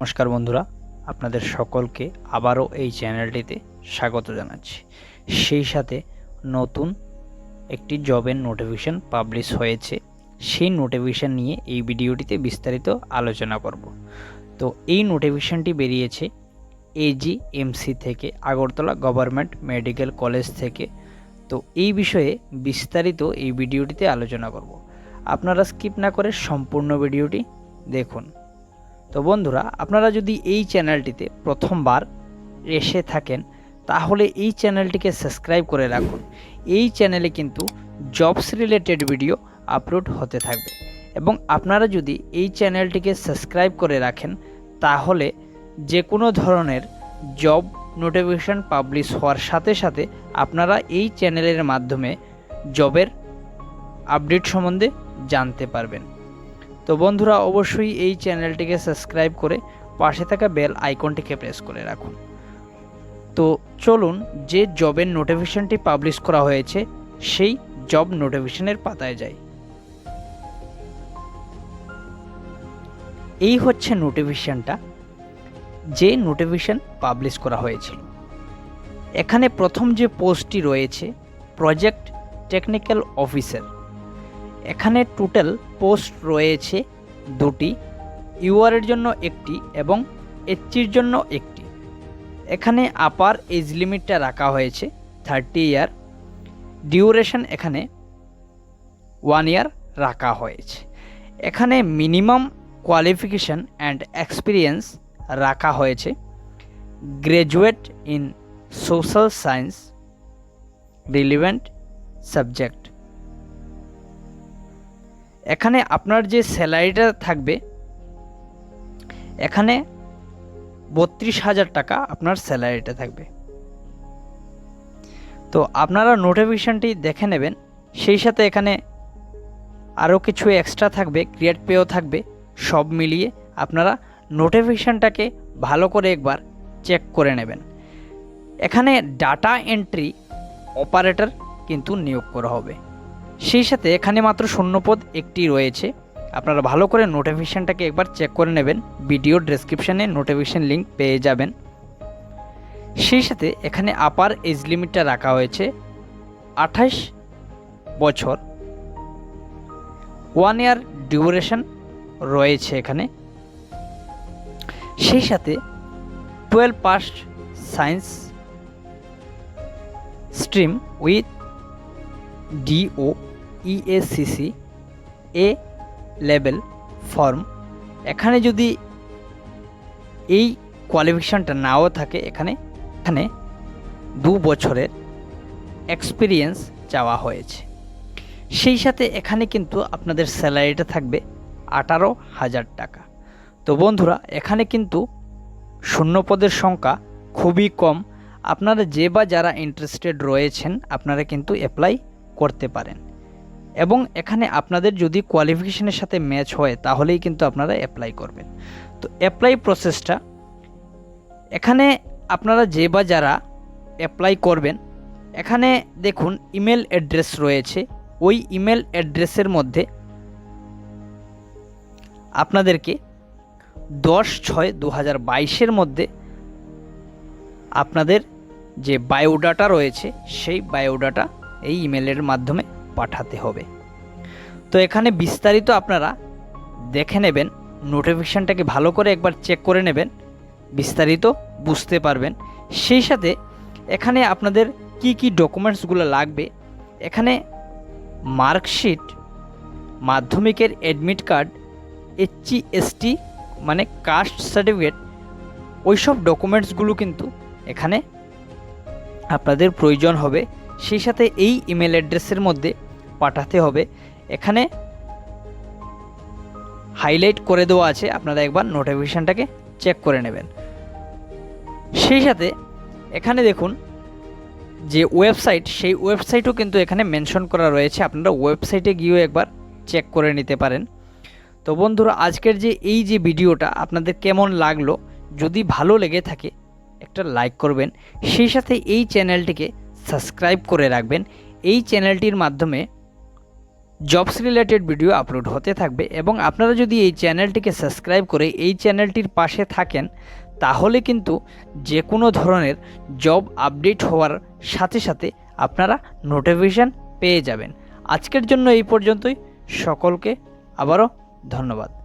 নমস্কার বন্ধুরা, আপনাদের সকলকে আবারও এই চ্যানেলটিতে স্বাগত জানাচ্ছি। সেই সাথে নতুন একটি জবের নোটিফিকেশন পাবলিশ হয়েছে, সেই নোটিফিকেশন নিয়ে এই ভিডিওটিতে বিস্তারিত আলোচনা করব। তো এই নোটিফিকেশনটি বেরিয়েছে এজিএমসি থেকে, আগরতলা গভর্নমেন্ট মেডিকেল কলেজ থেকে। তো এই বিষয়ে বিস্তারিত এই ভিডিওটিতে আলোচনা করব। আপনারা স্কিপ না করে সম্পূর্ণ ভিডিওটি দেখুন। তো বন্ধুরা, আপনারা যদি এই চ্যানেলটিতে প্রথমবার এসে থাকেন তাহলে এই চ্যানেলটিকে সাবস্ক্রাইব করে রাখুন। এই চ্যানেলে কিন্তু জবস রিলেটেড ভিডিও আপলোড হতে থাকবে এবং আপনারা যদি এই চ্যানেলটিকে সাবস্ক্রাইব করে রাখেন তাহলে যে কোনো ধরনের জব নোটিফিকেশন পাবলিশ হওয়ার সাথে সাথে আপনারা এই চ্যানেলের মাধ্যমে জবের আপডেট সম্বন্ধে জানতে পারবেন। তো বন্ধুরা, অবশ্যই এই চ্যানেলটিকে সাবস্ক্রাইব করে পাশে থাকা বেল আইকনটিকে প্রেস করে রাখুন। তো চলুন যে জবের নোটিফিকেশনটি পাবলিশ করা হয়েছে সেই জব নোটিফিকেশনের পাতায় যাই। এই হচ্ছে নোটিফিকেশনটা, যে নোটিফিকেশন পাবলিশ করা হয়েছিল। এখানে প্রথম যে পোস্টটি রয়েছে প্রজেক্ট টেকনিক্যাল অফিসার, এখানে টোটাল পোস্ট রয়েছে দুটি, ইউআরের জন্য একটি এবং এইচসির জন্য একটি। এখানে আপার এজ লিমিটটা রাখা হয়েছে 30 ইয়ার, ডিউরেশন এখানে 1 ইয়ার রাখা হয়েছে। এখানে মিনিমাম কোয়ালিফিকেশন অ্যান্ড এক্সপিরিয়েন্স রাখা হয়েছে graduate in social science relevant subject. এখানে আপনার যে স্যালারিটা থাকবে, এখানে 32,000 টাকা আপনার স্যালারিটা থাকবে। তো আপনারা নোটিফিকেশনটি দেখে নেবেন, সেই সাথে এখানে আরও কিছু এক্সট্রা থাকবে, ক্রিয়েট পেও থাকবে। সব মিলিয়ে আপনারা নোটিফিকেশনটাকে ভালো করে একবার চেক করে নেবেন। এখানে ডাটা এন্ট্রি অপারেটর কিন্তু নিয়োগ করা হবে। সেই সাথে এখানে মাত্র শূন্যপদ একটি রয়েছে। আপনারা ভালো করে নোটিফিকেশনটাকে একবার চেক করে নেবেন, ভিডিও ডেসক্রিপশানে নোটিফিকেশন লিঙ্ক পেয়ে যাবেন। সেই সাথে এখানে আপার এজ লিমিটটা রাখা হয়েছে 28 বছর, 1 ইয়ার ডিউরেশন রয়েছে এখানে। সেই সাথে 12 pass science stream with DO EACC A level form. এখানে যদি এই কোয়ালিফিকেশানটা নাও থাকে, এখানে 2 বছরের এক্সপিরিয়েন্স চাওয়া হয়েছে। সেই সাথে এখানে কিন্তু আপনাদের স্যালারিটা থাকবে 18,000 টাকা। তো বন্ধুরা, এখানে কিন্তু শূন্যপদের সংখ্যা খুবই কম। আপনারা যে বা যারা ইন্টারেস্টেড রয়েছেন আপনারা কিন্তু অ্যাপ্লাই করতে পারেন এবং এখানে আপনাদের যদি কোয়ালিফিকেশনের সাথে ম্যাচ হয় তাহলেই কিন্তু আপনারা অ্যাপ্লাই করবেন। তো অ্যাপ্লাই প্রসেসটা, এখানে আপনারা যে বা যারা অ্যাপ্লাই করবেন, এখানে দেখুন ইমেল অ্যাড্রেস রয়েছে। ওই ইমেল অ্যাড্রেসের মধ্যে আপনাদেরকে 10/6/2022 মধ্যে আপনাদের যে বায়োডাটা রয়েছে সেই বায়োডাটা এই ইমেলের মাধ্যমে পাঠাতে হবে। তো এখানে বিস্তারিত আপনারা দেখে নেবেন, নোটিফিকেশানটাকে ভালো করে একবার চেক করে নেবেন, বিস্তারিত বুঝতে পারবেন। সেই সাথে এখানে আপনাদের কি কি ডকুমেন্টসগুলো লাগবে, এখানে মার্কশিট, মাধ্যমিকের অ্যাডমিট কার্ড, HST মানে কাস্ট সার্টিফিকেট, ওইসব ডকুমেন্টসগুলো কিন্তু এখানে আপনাদের প্রয়োজন হবে। সেই সাথে এই ইমেল অ্যাড্রেসের মধ্যে পাঠাতে হবে। এখানে হাইলাইট করে দেওয়া আছে, আপনারা একবার নোটিফিকেশানটাকে চেক করে নেবেন। সেই সাথে এখানে দেখুন যে ওয়েবসাইট, সেই ওয়েবসাইটও কিন্তু এখানে মেনশন করা রয়েছে, আপনারা ওয়েবসাইটে গিয়েও একবার চেক করে নিতে পারেন। তো বন্ধুরা, আজকের এই যে ভিডিওটা আপনাদের কেমন লাগলো, যদি ভালো লেগে থাকে একটা লাইক করবেন, সেই সাথে এই চ্যানেলটিকে সাবস্ক্রাইব করে রাখবেন। এই চ্যানেলটির মাধ্যমে জবস রিলেটেড ভিডিও আপলোড হতে থাকবে এবং আপনারা যদি এই চ্যানেলটিকে সাবস্ক্রাইব করে এই চ্যানেলটির পাশে থাকেন তাহলে কিন্তু যে কোনো ধরনের জব আপডেট হওয়ার সাথে সাথে আপনারা নোটিফিকেশান পেয়ে যাবেন। আজকের জন্য এই পর্যন্তই। সকলকে আবারও ধন্যবাদ।